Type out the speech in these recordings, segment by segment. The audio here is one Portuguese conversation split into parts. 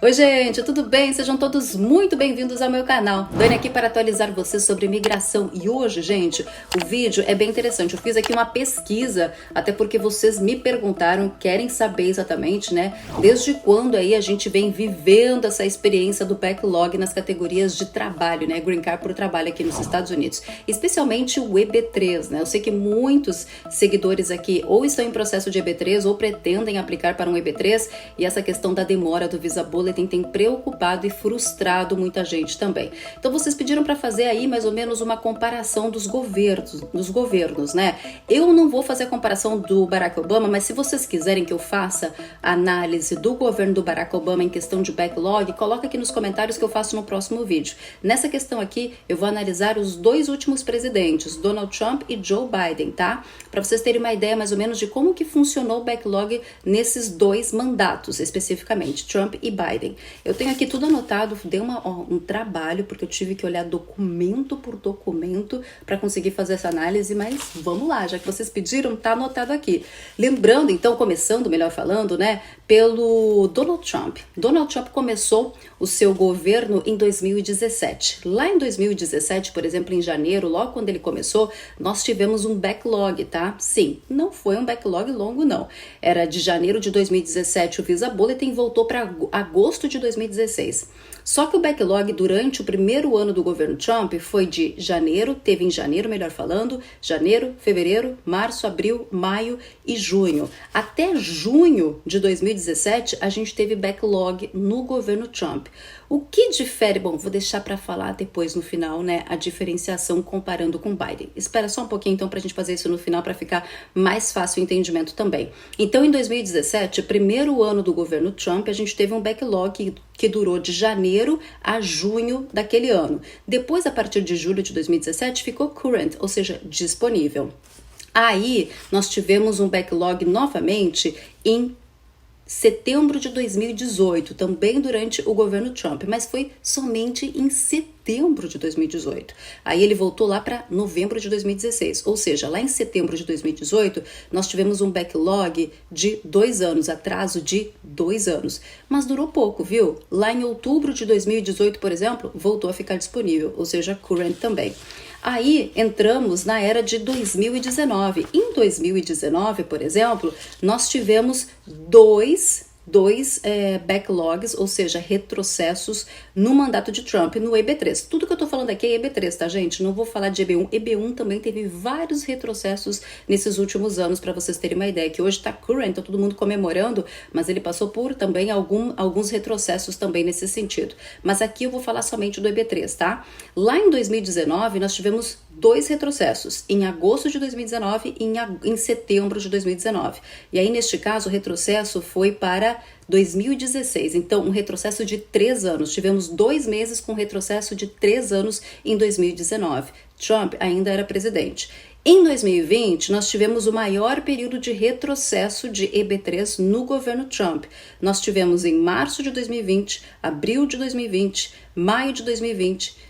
Oi gente, tudo bem? Sejam todos muito bem-vindos ao meu canal. Dani aqui para atualizar vocês sobre migração. E hoje, gente, o vídeo é bem interessante. Eu fiz aqui uma pesquisa, até porque vocês me perguntaram, querem saber exatamente, né? Desde quando aí a gente vem vivendo essa experiência do backlog nas categorias de trabalho, né? Green Card por trabalho aqui nos Estados Unidos. Especialmente o EB3, né? Eu sei que muitos seguidores aqui ou estão em processo de EB3 ou pretendem aplicar para um EB3 e essa questão da demora do Visa Bulletin tem preocupado e frustrado muita gente também. Então vocês pediram para fazer aí mais ou menos uma comparação dos governos, né? Eu não vou fazer a comparação do Barack Obama, mas se vocês quiserem que eu faça a análise do governo do Barack Obama em questão de backlog, coloca aqui nos comentários que eu faço no próximo vídeo. Nessa questão aqui, eu vou analisar os dois últimos presidentes, Donald Trump e Joe Biden, tá? Para vocês terem uma ideia mais ou menos de como que funcionou o backlog nesses dois mandatos, especificamente, Trump e Biden. Eu tenho aqui tudo anotado, dei um trabalho, porque eu tive que olhar documento por documento para conseguir fazer essa análise, mas vamos lá, já que vocês pediram, tá anotado aqui. Lembrando, então, começando, melhor falando, né, pelo Donald Trump. Donald Trump começou o seu governo em 2017. Lá em 2017, por exemplo, em janeiro, logo quando ele começou, nós tivemos um backlog, tá? Sim, não foi um backlog longo, não. Era de janeiro de 2017 o Visa Bulletin voltou para agosto de 2016. Só que o backlog durante o primeiro ano do governo Trump foi de janeiro, teve em janeiro, melhor falando, janeiro, fevereiro, março, abril, maio e junho. Até junho de 2017, a gente teve backlog no governo Trump. O que difere? Bom, vou deixar para falar depois no final, né, a diferenciação comparando com Biden. Espera só um pouquinho então para a gente fazer isso no final para ficar mais fácil o entendimento também. Então, em 2017, primeiro ano do governo Trump, a gente teve um backlog que durou de janeiro a junho daquele ano. Depois, a partir de julho de 2017, ficou current, ou seja, disponível. Aí, nós tivemos um backlog novamente em setembro de 2018, também durante o governo Trump, mas foi somente em setembro de 2018. Aí ele voltou lá para novembro de 2016, ou seja, lá em setembro de 2018, nós tivemos um backlog de 2 anos, atraso de 2 anos, mas durou pouco, viu? Lá em outubro de 2018, por exemplo, voltou a ficar disponível, ou seja, current também. Aí entramos na era de 2019. Em 2019, por exemplo, nós tivemos dois backlogs, ou seja, retrocessos no mandato de Trump, no EB3. Tudo que eu tô falando aqui é EB3, tá, gente? Não vou falar de EB1. EB1 também teve vários retrocessos nesses últimos anos, para vocês terem uma ideia, que hoje tá current, tá todo mundo comemorando, mas ele passou por também alguns retrocessos também nesse sentido. Mas aqui eu vou falar somente do EB3, tá? Lá em 2019, nós tivemos 2 retrocessos, em agosto de 2019 e em setembro de 2019. E aí, neste caso, o retrocesso foi para 2016, então um retrocesso de 3 anos. Tivemos 2 meses com retrocesso de 3 anos em 2019. Trump ainda era presidente. Em 2020, nós tivemos o maior período de retrocesso de EB3 no governo Trump. Nós tivemos em março de 2020, abril de 2020, maio de 2020,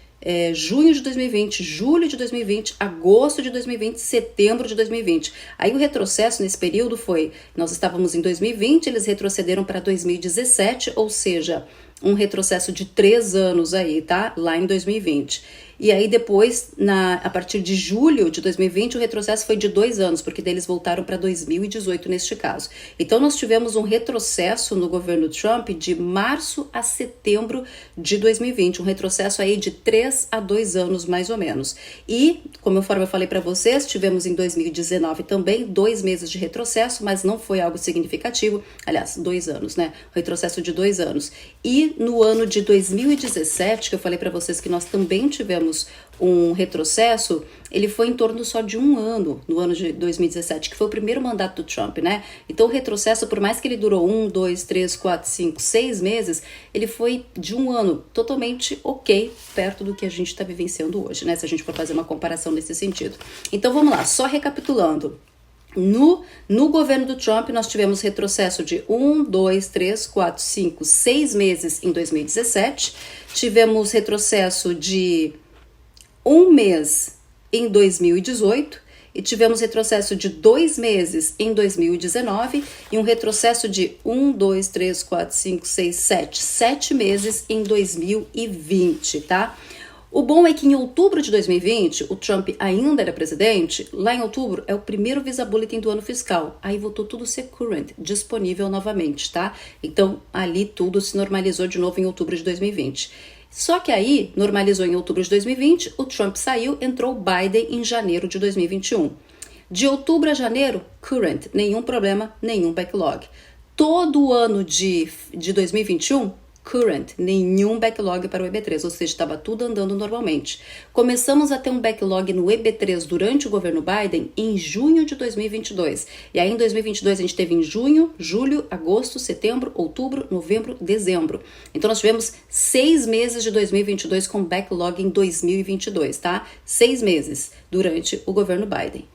junho de 2020, julho de 2020, agosto de 2020, setembro de 2020. Aí o retrocesso nesse período foi, nós estávamos em 2020, eles retrocederam para 2017, ou seja, um retrocesso de 3 anos aí, tá? Lá em 2020. E aí depois, a partir de julho de 2020, o retrocesso foi de 2 anos, porque daí eles voltaram para 2018 neste caso. Então nós tivemos um retrocesso no governo Trump de março a setembro de 2020, um retrocesso aí de 3 a 2 anos mais ou menos. E, conforme eu falei para vocês, tivemos em 2019 também 2 meses de retrocesso, mas não foi algo significativo, aliás, 2 anos, né? Retrocesso de 2 anos. E no ano de 2017, que eu falei para vocês que nós também tivemos um retrocesso, ele foi em torno só de 1 ano, no ano de 2017, que foi o primeiro mandato do Trump, né? Então o retrocesso, por mais que ele durou 1, 2, 3, 4, 5, 6 meses, ele foi de 1 ano, totalmente ok, perto do que a gente está vivenciando hoje, né? Se a gente for fazer uma comparação nesse sentido. Então vamos lá, só recapitulando. No governo do Trump, nós tivemos retrocesso de 1, 2, 3, 4, 5, 6 meses em 2017. Tivemos retrocesso de 1 mês em 2018 e tivemos retrocesso de 2 meses em 2019 e um retrocesso de 7 meses em 2020, tá? O bom é que em outubro de 2020, o Trump ainda era presidente. Lá em outubro é o primeiro Visa Bulletin do ano fiscal. Aí voltou tudo ser current, disponível novamente, tá? Então, ali tudo se normalizou de novo em outubro de 2020. Só que aí, normalizou em outubro de 2020, o Trump saiu, entrou o Biden em janeiro de 2021. De outubro a janeiro, current, nenhum problema, nenhum backlog. Todo o ano de 2021, current, nenhum backlog para o EB3, ou seja, estava tudo andando normalmente. Começamos a ter um backlog no EB3 durante o governo Biden em junho de 2022. E aí em 2022 a gente teve em junho, julho, agosto, setembro, outubro, novembro, dezembro. Então nós tivemos 6 meses de 2022 com backlog em 2022, tá? 6 meses durante o governo Biden.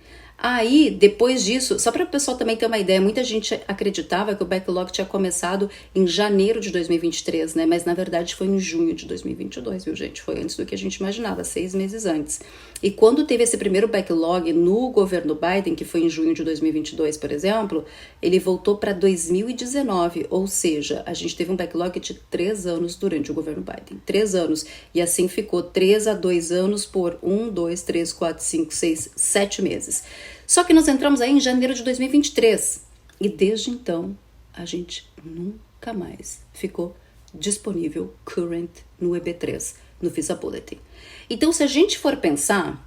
Aí, depois disso, só para o pessoal também ter uma ideia, muita gente acreditava que o backlog tinha começado em janeiro de 2023, né? Mas na verdade foi em junho de 2022, viu, gente? Foi antes do que a gente imaginava, 6 meses antes. E quando teve esse primeiro backlog no governo Biden, que foi em junho de 2022, por exemplo, ele voltou para 2019, ou seja, a gente teve um backlog de 3 anos durante o governo Biden. 3 anos. E assim ficou 3 a 2 anos por 1, 2, 3, 4, 5, 6, 7 meses. Só que nós entramos aí em janeiro de 2023 e desde então a gente nunca mais ficou disponível current no EB3, no Visa Bulletin. Então, se a gente for pensar,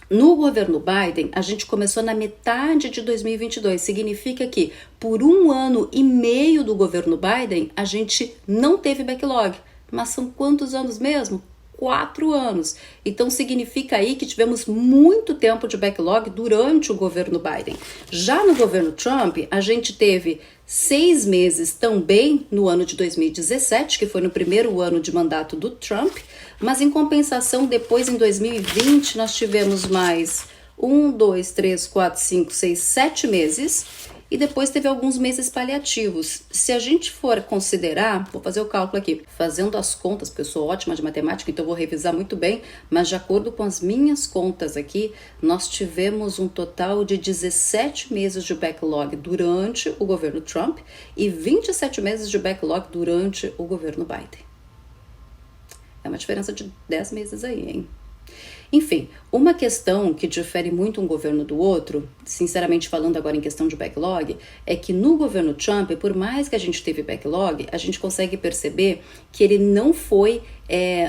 no governo Biden, a gente começou na metade de 2022, significa que por 1 ano e meio do governo Biden, a gente não teve backlog. Mas são quantos anos mesmo? 4 anos. Então significa aí que tivemos muito tempo de backlog durante o governo Biden. Já no governo Trump, a gente teve 6 meses também no ano de 2017, que foi no primeiro ano de mandato do Trump, mas em compensação, depois em 2020, nós tivemos mais 1, 2, 3, 4, 5, 6, 7 meses. E depois teve alguns meses paliativos. Se a gente for considerar, vou fazer o cálculo aqui, fazendo as contas, porque eu sou ótima de matemática, então vou revisar muito bem, mas de acordo com as minhas contas aqui, nós tivemos um total de 17 meses de backlog durante o governo Trump e 27 meses de backlog durante o governo Biden. É uma diferença de 10 meses aí, hein? Enfim, uma questão que difere muito um governo do outro, sinceramente falando agora em questão de backlog, é que no governo Trump, por mais que a gente teve backlog, a gente consegue perceber que ele não foi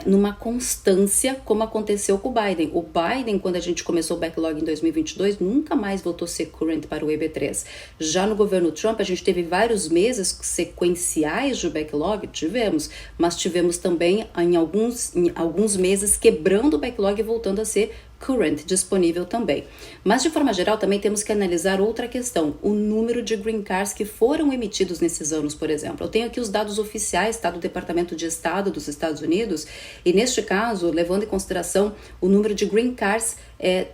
numa constância como aconteceu com o Biden. O Biden, quando a gente começou o backlog em 2022, nunca mais voltou a ser current para o EB3. Já no governo Trump, a gente teve vários meses sequenciais de backlog, mas tivemos também em alguns meses quebrando o backlog e voltando a ser current, disponível também. Mas de forma geral também temos que analisar outra questão, o número de green cards que foram emitidos nesses anos, por exemplo. Eu tenho aqui os dados oficiais, tá, do Departamento de Estado dos Estados Unidos, e neste caso, levando em consideração o número de green cards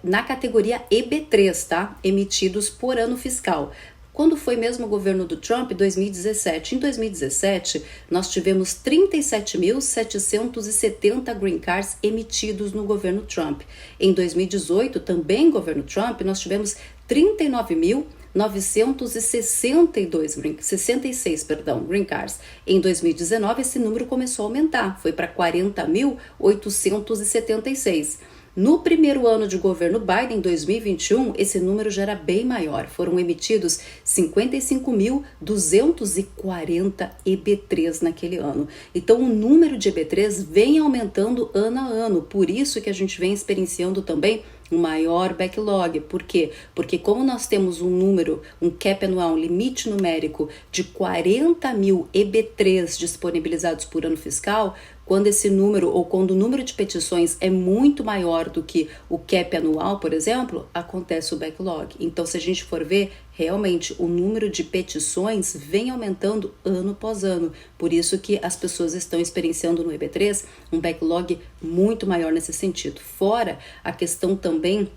na categoria EB3, tá, emitidos por ano fiscal. Quando foi mesmo o governo do Trump? 2017. Em 2017, nós tivemos 37.770 green cards emitidos no governo Trump. Em 2018, também governo Trump, nós tivemos 69.966 green cards. Em 2019, esse número começou a aumentar, foi para 40.876. No primeiro ano de governo Biden, 2021, esse número já era bem maior. Foram emitidos 55.240 EB3 naquele ano. Então, o número de EB3 vem aumentando ano a ano. Por isso que a gente vem experienciando também um maior backlog. Por quê? Porque como nós temos um número, um cap anual, um limite numérico de 40 mil EB3 disponibilizados por ano fiscal, quando esse número ou quando o número de petições é muito maior do que o cap anual, por exemplo, acontece o backlog. Então, se a gente for ver, realmente o número de petições vem aumentando ano após ano. Por isso que as pessoas estão experienciando no EB3 um backlog muito maior nesse sentido. Fora a questão também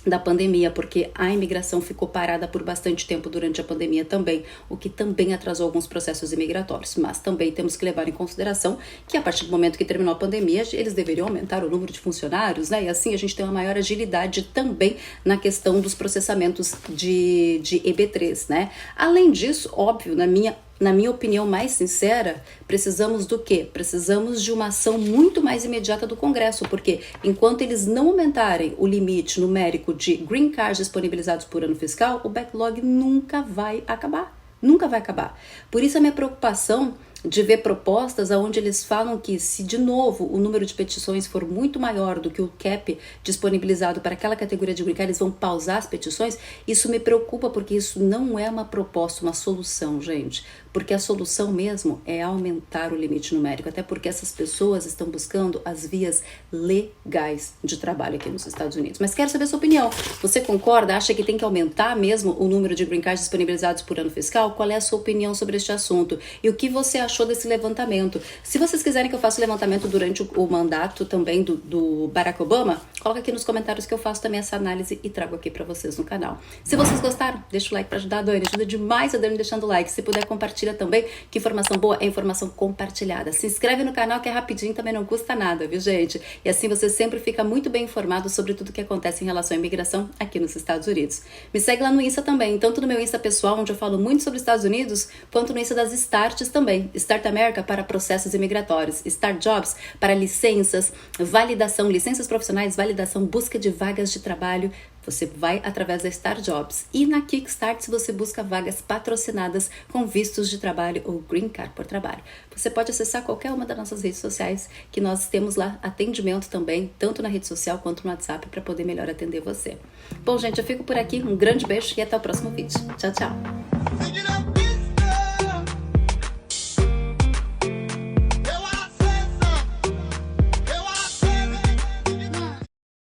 da pandemia, porque a imigração ficou parada por bastante tempo durante a pandemia também, o que também atrasou alguns processos imigratórios, mas também temos que levar em consideração que a partir do momento que terminou a pandemia, eles deveriam aumentar o número de funcionários, né, e assim a gente tem uma maior agilidade também na questão dos processamentos de EB3, né. Além disso, óbvio, na minha opinião mais sincera, precisamos do quê? Precisamos de uma ação muito mais imediata do Congresso, porque enquanto eles não aumentarem o limite numérico de green cards disponibilizados por ano fiscal, o backlog nunca vai acabar. Nunca vai acabar. Por isso a minha preocupação de ver propostas onde eles falam que se de novo o número de petições for muito maior do que o cap disponibilizado para aquela categoria de green card, eles vão pausar as petições. Isso me preocupa porque isso não é uma proposta, uma solução, gente. Porque a solução mesmo é aumentar o limite numérico, até porque essas pessoas estão buscando as vias legais de trabalho aqui nos Estados Unidos. Mas quero saber a sua opinião. Você concorda? Acha que tem que aumentar mesmo o número de green cards disponibilizados por ano fiscal? Qual é a sua opinião sobre este assunto? E o que você achou desse levantamento? Se vocês quiserem que eu faça o levantamento durante o mandato também do Barack Obama, coloca aqui nos comentários que eu faço também essa análise e trago aqui para vocês no canal. Se vocês gostaram, deixa o like para ajudar a Dani. Ajuda demais a Dani deixando o like. Se puder, compartilha também, que informação boa é informação compartilhada. Se inscreve no canal que é rapidinho, também não custa nada, viu, gente? E assim você sempre fica muito bem informado sobre tudo que acontece em relação à imigração aqui nos Estados Unidos. Me segue lá no Insta também, tanto no meu Insta pessoal, onde eu falo muito sobre os Estados Unidos, quanto no Insta das Starts também. Start America para processos imigratórios, Start Jobs para licenças, validação, licenças profissionais, validação, busca de vagas de trabalho. Você vai através da Start Jobs. E na Kickstart, se você busca vagas patrocinadas com vistos de trabalho ou Green Card por trabalho. Você pode acessar qualquer uma das nossas redes sociais, que nós temos lá atendimento também, tanto na rede social quanto no WhatsApp, para poder melhor atender você. Bom, gente, eu fico por aqui. Um grande beijo e até o próximo vídeo. Tchau, tchau!